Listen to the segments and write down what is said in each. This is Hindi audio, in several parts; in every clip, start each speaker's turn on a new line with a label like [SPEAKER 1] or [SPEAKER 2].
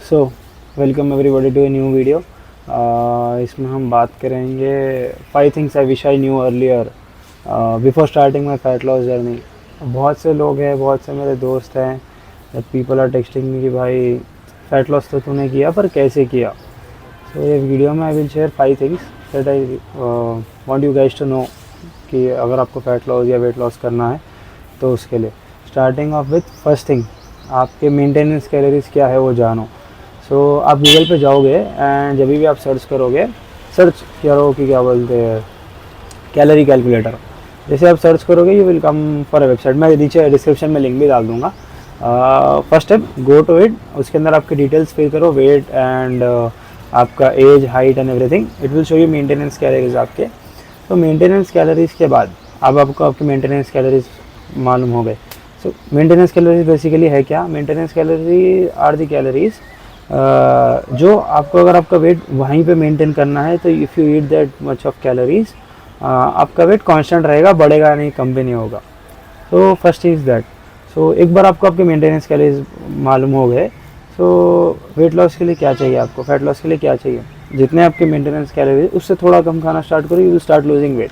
[SPEAKER 1] So welcome everybody to a new video. इसमें हम बात करेंगे 5 things I wish I knew earlier before starting my fat loss journey. बहुत से लोग हैं, बहुत से मेरे दोस्त हैं, पीपल आर टेक्सटिंग मी कि भाई फैट लॉस तो तूने किया पर कैसे किया। सो ये वीडियो में I will share 5 things that I want you guys to know कि अगर आपको फैट लॉस या वेट लॉस करना है तो उसके लिए starting off with first thing, आपके मेंटेनेंस कैलोरीज क्या है वो जानो। सो आप गूगल पे जाओगे एंड जब भी आप सर्च करोगे, सर्च करो कि क्या बोलते हैं कैलोरी कैलकुलेटर। जैसे आप सर्च करोगे you will come for a website, मैं नीचे डिस्क्रिप्शन में लिंक भी डाल दूँगा। First step, go to it. उसके अंदर आपके डिटेल्स फिल करो, वेट एंड आपका age, height and everything. It will show you maintenance calories आपके। तो मेंटेनेंस कैलोरीज के बाद अब आपको आपके मेंटेनेंस कैलोरीज मालूम हो गए। सो मेंटेनेंस कैलोरीज बेसिकली है क्या? Maintenance calorie are the calories जो आपको, अगर आपका वेट वहीं पे मेंटेन करना है तो if you eat that much of calories आपका वेट कांस्टेंट रहेगा, बढ़ेगा नहीं, कम भी नहीं होगा। तो फर्स्ट इज़ दैट। सो एक बार आपको आपके मेंटेनेंस कैलोरीज मालूम हो गए, सो वेट लॉस के लिए क्या चाहिए आपको, फैट लॉस के लिए क्या चाहिए? जितने आपके मेंटेनेंस कैलोरीज उससे थोड़ा कम खाना स्टार्ट करो, you will start losing weight.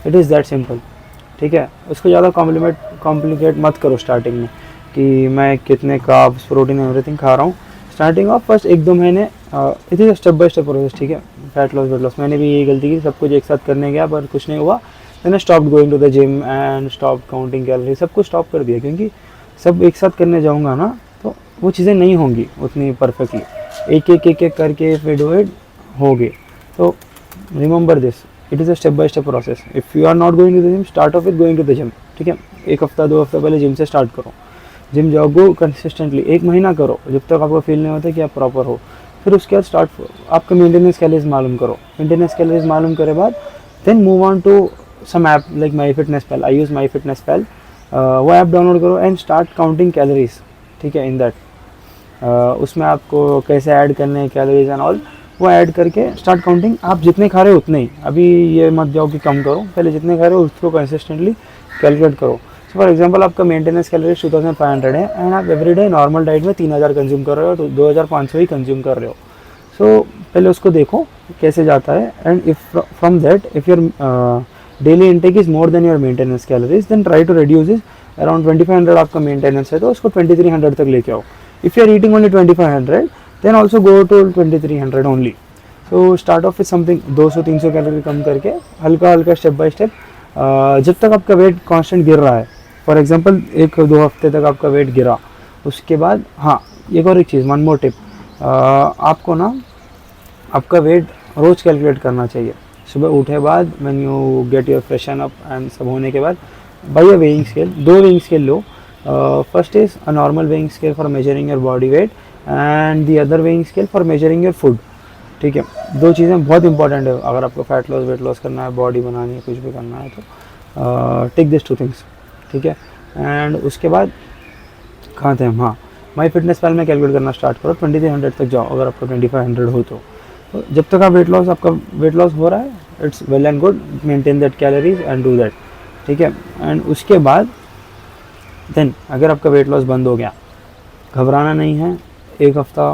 [SPEAKER 1] It is that simple, ठीक है। उसको ज़्यादा कॉम्प्लिकेट मत करो स्टार्टिंग में कि मैं कितने कार्ब्स, प्रोटीन एवरीथिंग खा रहा हूँ। स्टार्टिंग ऑफ फर्स्ट 1-2 महीने it is step by step process, ठीक है। फैट लॉस वेट लॉस, मैंने भी यही गलती की, सब कुछ एक साथ करने गया पर कुछ नहीं हुआ। मैंने stop going to the gym and stop counting calorie, सब कुछ स्टॉप कर दिया क्योंकि सब एक साथ करने जाऊँगा ना तो वो चीज़ें नहीं होंगी उतनी परफेक्टली। एक करके फिर डू इट होगे। तो remember this, it is a step by step process. If you are not going to the gym, start off with going to the gym, ठीक है। 1 हफ्ता 2 हफ्ता पहले जिम से स्टार्ट करो। जिम जाओ कंसिस्टेंटली 1 महीना करो जब तक आपको फील नहीं होता कि आप प्रॉपर हो। फिर उसके बाद स्टार्ट आपका मेंटेनेंस कैलोरीज मालूम करो। मेंटेनेंस कैलोरीज मालूम करे बाद then move on to some app like My fitness Pal. I use My fitness Pal. वो ऐप डाउनलोड करो एंड स्टार्ट काउंटिंग कैलोरीज, ठीक है। इन दैट उसमें आपको कैसे ऐड करने हैं कैलोरीज एंड ऑल, वो ऐड करके स्टार्ट काउंटिंग। आप जितने खा रहे हो उतने ही, अभी ये मत जाओ कि कम करो, पहले जितने खा रहे हो उसको कंसिस्टेंटली कैलकुलेट करो। सो फॉर एग्जांपल आपका मेंटेनेंस कैलोरीज 2500 है एंड आप एवरीडे नॉर्मल डाइट में 3000 कंज्यूम कर रहे हो तो 2500 ही कंज्यूम कर रहे हो। सो पहले उसको देखो कैसे जाता है and if from that if your daily intake is more than your maintenance calories then try to reduce is around 2500 आपका मेंटेनेंस है तो उसको 2300 तक लेके आओ। If you are eating only 2500 then also go to 2300 only. So start off with something 200-300 calorie कम करके हल्का हल्का स्टेप बाय स्टेप जब तक आपका वेट कांस्टेंट गिर रहा है। फॉर एग्जांपल 1-2 हफ्ते तक आपका वेट गिरा, उसके बाद हाँ एक और एक चीज़, वन मोर टिप, आपको ना आपका वेट रोज़ कैलकुलेट करना चाहिए। सुबह उठे बाद when you get your freshen up and सब होने के बाद buy a weighing scale, 2 weighing scale लो। First is a normal weighing scale for measuring your body weight and the other weighing scale for measuring your food, ठीक है। 2 चीज़ें बहुत इंपॉर्टेंट है अगर आपको फैट लॉस वेट लॉस करना है, बॉडी बनानी है, कुछ भी करना है तो टेक दिस 2 थिंग्स, ठीक है। एंड उसके बाद कहाँ थे हम? हाँ, माई फिटनेस पैल में कैलकुलेट करना स्टार्ट करो, 2300 तक जाओ अगर आपका 2500 हो तो जब तक आप आपका वेट लॉस हो रहा है it's well and good, maintain that calories and do that, ठीक है। एंड उसके बाद देन अगर आपका वेट लॉस बंद हो गया, घबराना नहीं है। 1 हफ्ता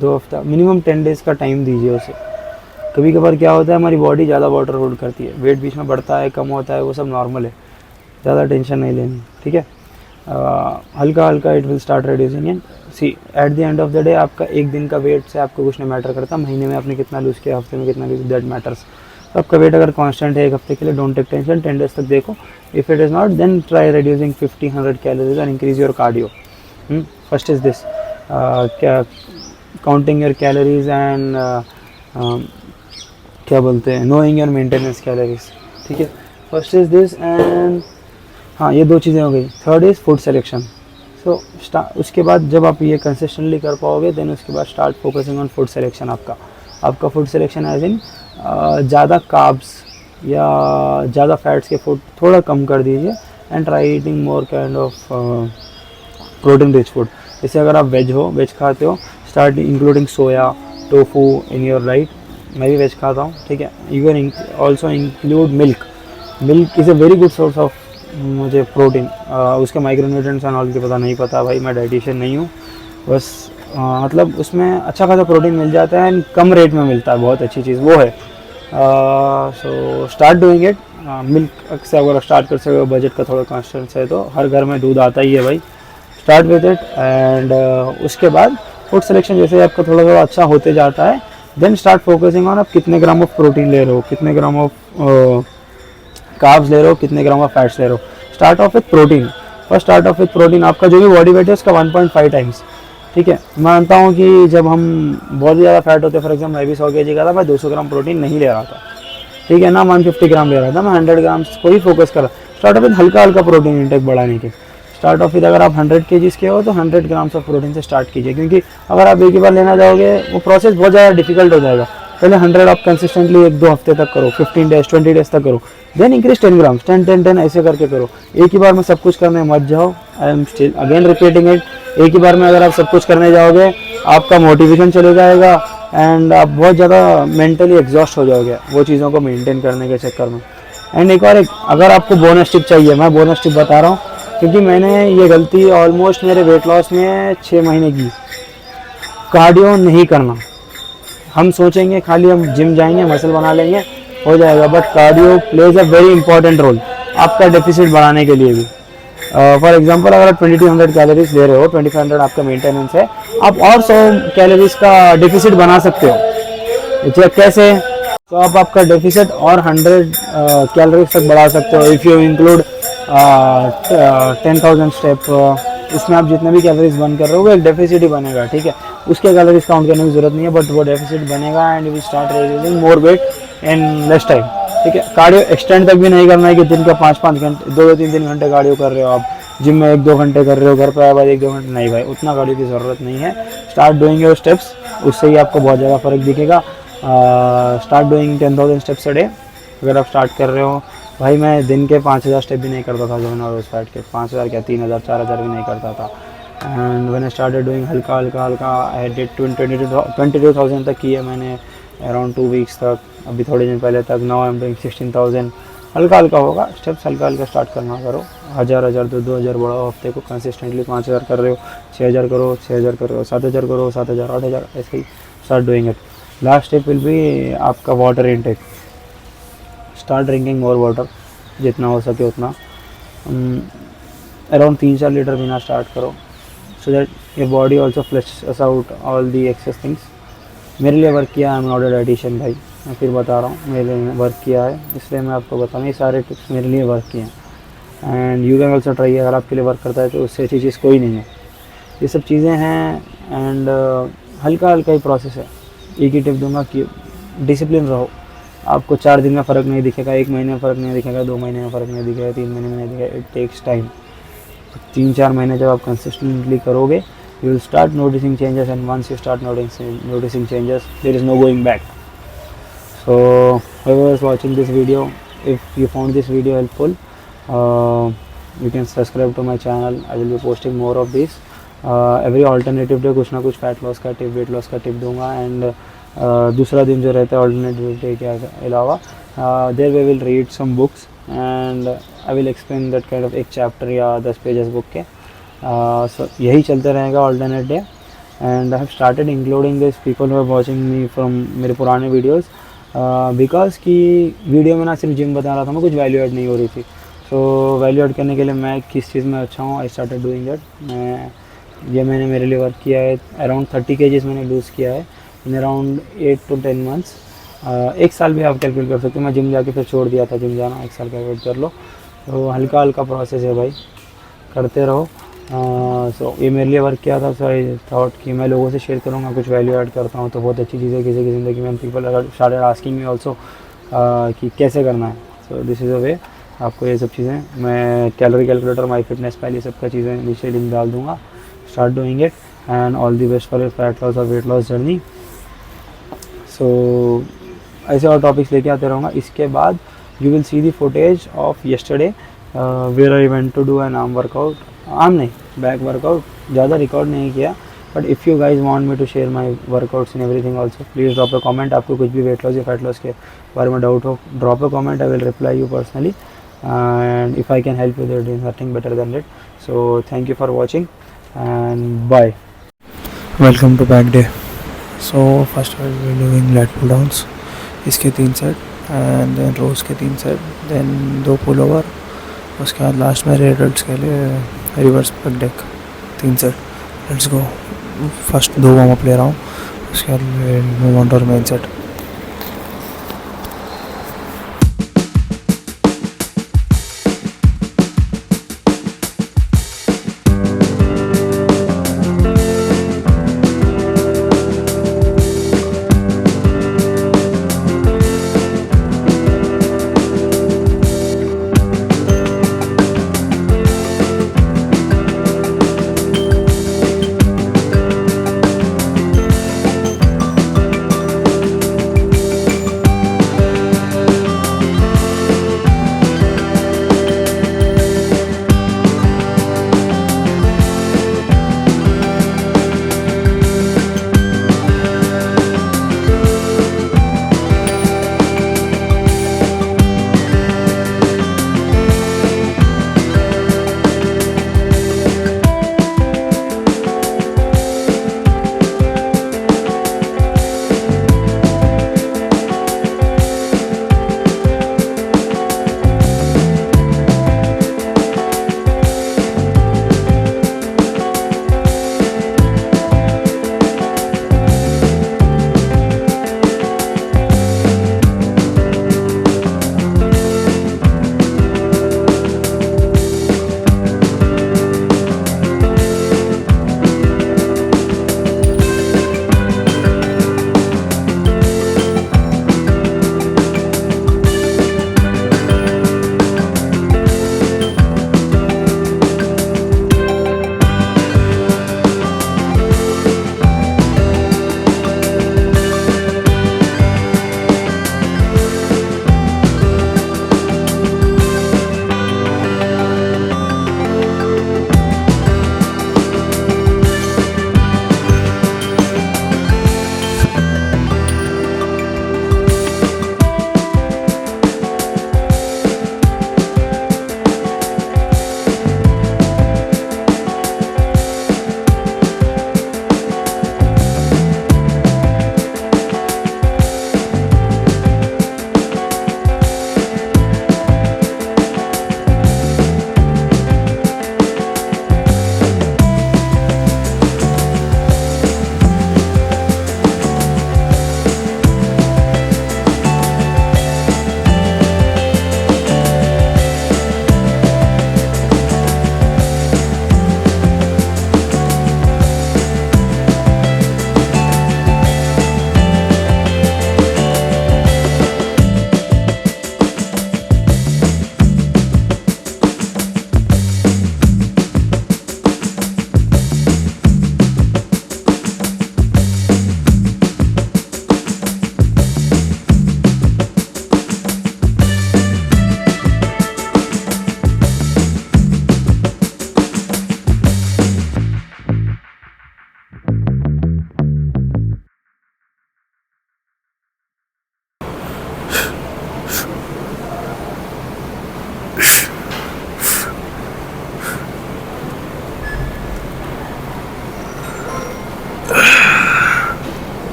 [SPEAKER 1] 2 हफ्ता मिनिमम 10 डेज़ का टाइम दीजिए उसे। कभी कभार क्या होता है हमारी बॉडी ज़्यादा वाटर होल्ड करती है, वेट बीच में बढ़ता है कम होता है, वो सब नॉर्मल है, ज़्यादा टेंशन नहीं लेनी, ठीक है। हल्का हल्का it will start reducing and see at the end of the day आपका 1 दिन का वेट से आपको कुछ नहीं मैटर करता, महीने में आपने कितना लूज़ किया, हफ्ते में कितना लूज़, दैट मैटर्स। तो आपका वेट अगर कांस्टेंट है 1 हफ्ते के लिए, डोंट टेक टेंशन, 10 डेज तक देखो। If it is not then try reducing 50-100 calories and increase your cardio. First is this, क्या काउंटिंग योर कैलोरीज एंड क्या बोलते हैं, नोइंग योर मेंटेनेंस कैलोरीज, ठीक है। फर्स्ट इज दिस एंड हाँ ये 2 चीज़ें हो गई। Third is food selection. So उसके बाद जब आप ये कंसिस्टेंटली कर पाओगे देन उसके बाद start focusing on food selection. आपका फूड सिलेक्शन एज इन ज़्यादा कार्ब्स या ज़्यादा फैट्स के फूड थोड़ा कम कर दीजिए and try eating more kind of protein rich food. जैसे अगर आप वेज खाते हो, start including soya, tofu in your diet. मैं भी वेज खाता हूँ, ठीक है। You can also include milk. Milk is a very good source of मुझे प्रोटीन, उसके माइक्रोन्यूट्रिएंट्स एंड ऑल की पता नहीं पता भाई, मैं डाइटिशियन नहीं हूँ। बस मतलब उसमें अच्छा खासा प्रोटीन मिल जाता है एंड कम रेट में मिलता है, बहुत अच्छी चीज़ वो है। So start doing it. Milk से अगर स्टार्ट कर सकते हो, बजट का थोड़ा कॉन्स्टेंस है तो हर घर में दूध आता ही है भाई, स्टार्ट विद इट। एंड उसके बाद फूड सिलेक्शन जैसे आपका थोड़ा थोड़ा अच्छा होते जाता है, देन स्टार्ट फोकसिंग ऑन आप कितने ग्राम ऑफ प्रोटीन ले रहे हो, कितने ग्राम ऑफ कार्ब्स ले रहे हो, कितने ग्राम ऑफ फैट्स ले रहे हो। Start off with protein, first start off with protein. आपका जो भी बॉडी वेट है उसका 1.5 टाइम्स, ठीक है। मानता हूँ कि जब हम बहुत ज़्यादा फैट होते, फॉर एग्जाम्पल मैं भी 100 kg का था, मैं 200 ग्राम प्रोटीन नहीं ले रहा था, ठीक है ना, 150 ग्राम ले रहा था, मैं 100 ग्राम्स को ही फोकस करा। स्टार्ट ऑफ विथ हल्का हल्का प्रोटीन इंटेक बढ़ाने के। स्टार्ट ऑफ विथ अगर आप 100 kg के हो तो 100 ग्राम्स ऑफ प्रोटीन से स्टार्ट कीजिए, क्योंकि अगर आप एक ही बार लेना जाओगे वो प्रोसेस बहुत ज़्यादा डिफिकल्ट हो जाएगा। पहले 100 आप कंसिस्टेंटली 1-2 हफ्ते तक करो, 15 डेज 20 डेज तक करो, देन इंक्रीज 10 ग्राम्स, 10-10-10 ऐसे करके करो। एक ही बार में सब कुछ करने मत जाओ। I am still again repeating it, एक ही बार में अगर आप सब कुछ करने जाओगे आपका मोटिवेशन चले जाएगा एंड आप बहुत ज़्यादा मेंटली एग्जॉस्ट हो जाओगे वो चीज़ों को मेंटेन करने के चक्कर में। एंड एक और अगर आपको बोनस टिप चाहिए, मैं बोनस टिप बता रहा हूँ, क्योंकि मैंने ये गलती ऑलमोस्ट मेरे वेट लॉस में 6 महीने की। कार्डियो नहीं करना। हम सोचेंगे खाली हम जिम जाएंगे मसल बना लेंगे हो जाएगा, but cardio plays a very important role आपका डेफिसिट बढ़ाने के लिए भी। फॉर एग्जांपल अगर आप 2200 कैलोरीज ले रहे हो, 2500 आपका मेंटेनेंस है, आप और 100 कैलोरीज का डेफिसिट बना सकते हो। कैसे? तो आप आपका डेफिसिट और 100 कैलोरीज तक बढ़ा सकते हो। इफ़ यू इंक्लूड 10,000 स्टेप, उसमें आप जितने भी कैलोरीज बर्न कर रहे हो वो एक डेफिसिट ही बनेगा, ठीक है। उसके कैलोरीज काउंट करने की जरूरत नहीं है, बट वो डेफिसिट बनेगा and you start reducing more weight in less time, ठीक है। कार्डियो एक्सटेंड तक भी नहीं करना है कि दिन का 5-5 घंटे, 2-3 घंटे कार्डियो कर रहे हो आप, जिम में 1-2 घंटे कर रहे हो, घर पर आए बाद 1-2 घंटे, नहीं भाई, उतना कार्डियो की ज़रूरत नहीं है। स्टार्ट डूइंग योर स्टेप्स, उससे ही आपको बहुत ज़्यादा फर्क दिखेगा। Start doing 10,000 steps a day. अगर आप स्टार्ट कर रहे हो, भाई मैं दिन के 5,000 स्टेप भी नहीं करता था जब मैंने रोज फैट के, 5,000 क्या 3,000 4,000 भी नहीं करता था। And when I started doing हल्का आई डिड 22,000 तक किया मैंने अराउंड 2 वीक्स तक, अभी थोड़े दिन पहले तक। Now I am doing 16,000। हल्का होगा, स्टेप्स हल्का स्टार्ट करना करो। 1,000 2,000 बढ़ाओ हफ्ते को, कंसिस्टेंटली 5,000 कर रहे हो, 6,000 करो, 6,000 कर रहे हो, 7,000 करो, 7,000 8,000, ऐसे ही start doing it. Last step will be आपका water intake. Start drinking more water, जितना हो सके उतना। अराउंड 3-4 लीटर पीना स्टार्ट करो, so that your body also flushes out all the excess things. मेरे लिए वर्क किया, I am not a dietitian भाई, मैं फिर बता रहा हूँ, मेरे लिए वर्क किया है, इसलिए मैं आपको बताऊँ, ये सारे टिप्स मेरे लिए वर्क किए हैं and you can also try. अगर आपके लिए वर्क करता है तो उससे अच्छी चीज़ कोई नहीं है। ये सब चीज़ें हैं एंड हल्का ही प्रोसेस है। एक ही टिप दूंगा कि डिसिप्लिन रहो। आपको 4 दिन में फ़र्क नहीं दिखेगा, 1 महीने में फ़र्क नहीं दिखेगा, 2 महीने में फ़र्क नहीं दिखेगा, 3 महीने में नहीं दिखेगा, इट टेक्स टाइम। 3-4 महीने जब आप कंसिस्टेंटली करोगे, you will start noticing changes and once you start noticing changes, there is no going back. So whoever is watching this video, if you found this video helpful, you can subscribe to my channel. I will be posting more of this. Every alternative day कुछ ना कुछ फैट लॉस का टिप, वेट लॉस का टिप दूंगा एंड दूसरा दिन जो रहता है ऑल्टरनेटिव डे के अलावा there we will read some books and I will explain that kind of एक चैप्टर या 10 पेजेस बुक के। सो यही चलते रहेगा alternate day and I have started including this people who are watching me from मेरे पुराने वीडियोज़, बिकॉज कि वीडियो में ना सिर्फ जिम बता रहा था मैं, कुछ वैल्यू ऐड नहीं हो रही थी। सो वैल्यू ऐड करने के लिए मैं किस चीज़ में अच्छा हूँ, आई स्टार्टेड डूइंग दैट। मैंने मेरे लिए वर्क किया है। अराउंड 30 kgs मैंने लूज़ किया है इन अराउंड 8 to 10 months। 1 साल भी आप कैलकुलेट कर सकते हो। मैं जिम जाके फिर छोड़ दिया था जिम जाना, 1 साल कैलकुलेट कर लो। तो हल्का प्रोसेस है भाई, करते रहो। सो ये मेरे लिए वर्क किया था, सो आई थॉट कि मैं लोगों से शेयर करूँगा, कुछ वैल्यू ऐड करता हूँ तो बहुत अच्छी चीज़ है किसी की ज़िंदगी में। पीपल अगर स्टार्टेड आस्किंग मी ऑल्सो कि कैसे करना है, सो दिस इज़ अ वे। आपको ये सब चीज़ें मैं calorie calculator, my fitness pal, ये सब का चीज़ें नीचे लिंक डाल दूँगा। Start doing it and all the best for your fat loss और वेट लॉस जर्नी। सो ऐसे और टॉपिक्स लेके आते रहूँगा। इसके बाद you will see the footage of yesterday where I went to do an arm workout, arm नहीं बैक वर्कआउट, ज़्यादा रिकॉर्ड नहीं किया, but if you guys want me to share my workouts in everything also, please drop a comment. आपको कुछ भी वेट लॉस या फैट लॉस के बारे में डाउट हो, drop a comment, I will reply you personally and if I can help you, there is nothing better than it. So thank you for watching, and bye.
[SPEAKER 2] Welcome to back day. So first I will be doing lat pull downs. इसके 3 सेट एंड देन रोज के 3 सेट, देन 2 पुल ओवर. उसके बाद लास्ट में रेडल्स के लिए reverse back deck 3 set. Let's go. First 2 warm up ले रहा हूँ, उसके बाद move on to main set.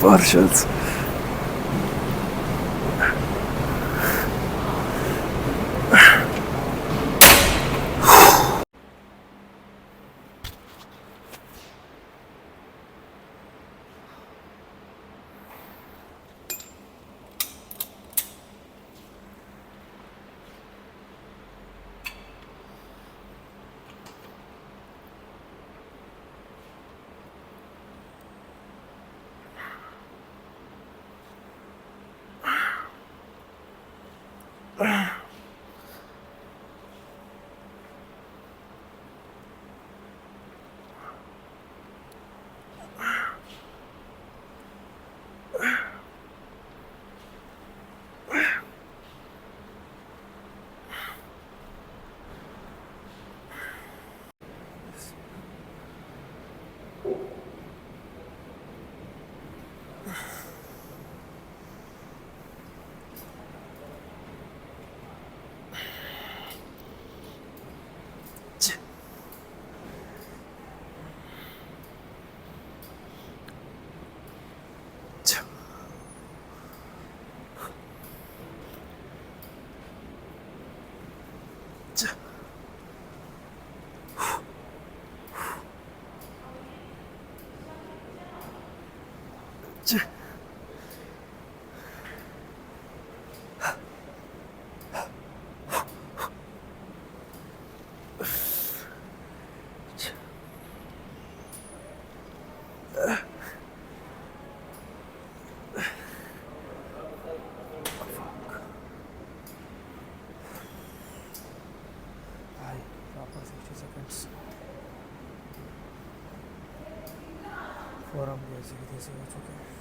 [SPEAKER 2] Partials. Proper 60 seconds form भी ऐसे की तैसे हो चुके हैं.